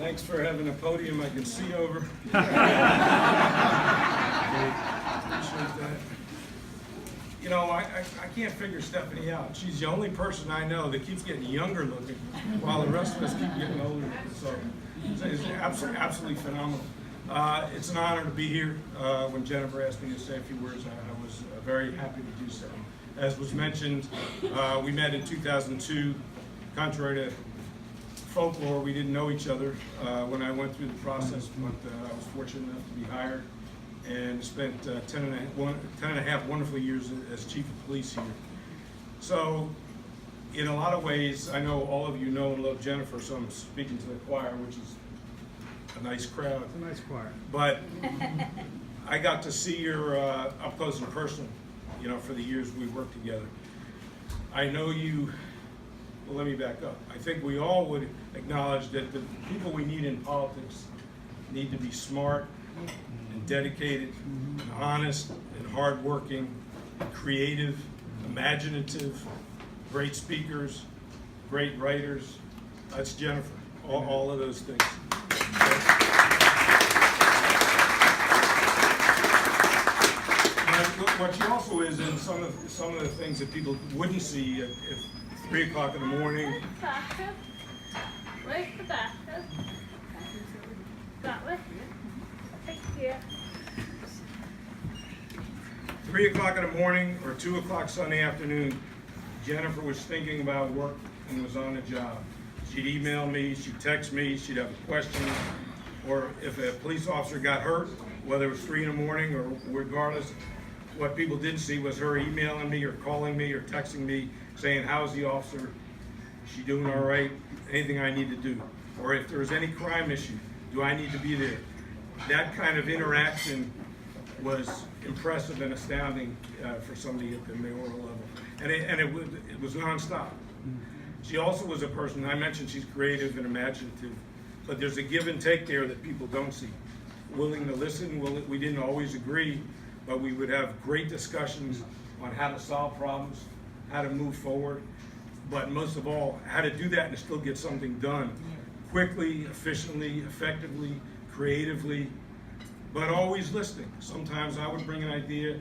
Thanks for having a podium I can see over. Appreciate that. You know, I can't figure Stephanie out. She's the only person I know that keeps getting younger looking while the rest of us keep getting older. So it's absolutely phenomenal. It's an honor to be here. When Jennifer asked me to say a few words, I was very happy to do so. As was mentioned, we met in 2002. Contrary to folklore, we didn't know each other when I went through the process, but I was fortunate enough to be hired and spent 10 and a half wonderful years as chief of police here. So in a lot of ways, I know all of you know and love Jennifer, so I'm speaking to the choir, which is a nice crowd. It's a nice choir. But I got to see her up close and personal, you know, for the years we worked together. I know you, well, let me back up. I think we all would acknowledge that the people we need in politics need to be smart and dedicated and honest and hardworking, and creative, imaginative, great speakers, great writers. That's Jennifer, all of those things. What she also is in some of the things that people wouldn't see at 3 o'clock in the morning. Where's the basket? That way. Thank you. 3 o'clock in the morning or 2 o'clock Sunday afternoon, Jennifer was thinking about work and was on the job. She'd email me, she'd text me, she'd have a question, or if a police officer got hurt, whether it was 3 in the morning or regardless, what people didn't see was her emailing me or calling me or texting me saying, how's the officer? Is she doing all right? Anything I need to do? Or if there was any crime issue, do I need to be there? That kind of interaction was impressive and astounding for somebody at the mayoral level. And it was nonstop. She also was a person, I mentioned she's creative and imaginative, but there's a give and take there that people don't see. Willing to listen, we didn't always agree, but we would have great discussions on how to solve problems, how to move forward, but most of all, how to do that and still get something done quickly, efficiently, effectively, creatively, but always listening. Sometimes I would bring an idea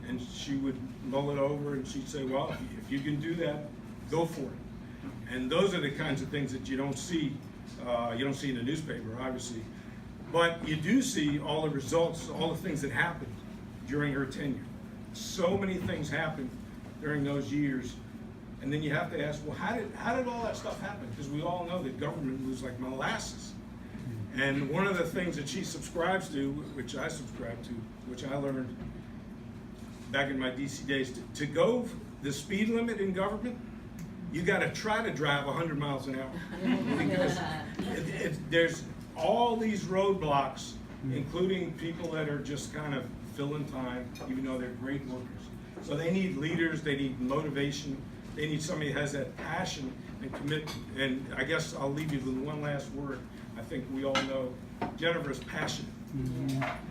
and she would mull it over and she'd say, well, if you can do that, go for it. And those are the kinds of things that you don't see in the newspaper, obviously, but you do see all the results, all the things that happened during her tenure. So many things happened during those years, and then you have to ask, well, how did all that stuff happen? Because we all know that government was like molasses. And one of the things that she subscribes to, which I subscribe to, which I learned back in my DC days, to go the speed limit in government, you got to try to drive 100 miles an hour because there's all these roadblocks, including people that are just kind of filling time, even though they're great workers. So they need leaders, they need motivation, they need somebody who has that passion and commitment. And I guess I'll leave you with one last word. I think we all know Jennifer's passionate.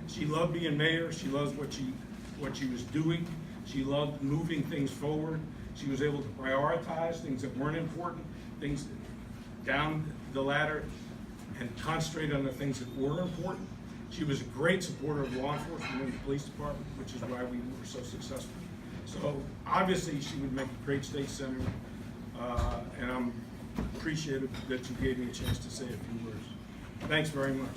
She loved being mayor. She loves what she was doing. She loved moving things forward. She was able to prioritize things that weren't important, things down the ladder, and concentrate on the things that were important. She was a great supporter of law enforcement and the police department, which is why we were so successful. So obviously she would make a great state senator, and I'm appreciative that you gave me a chance to say a few words. Thanks very much.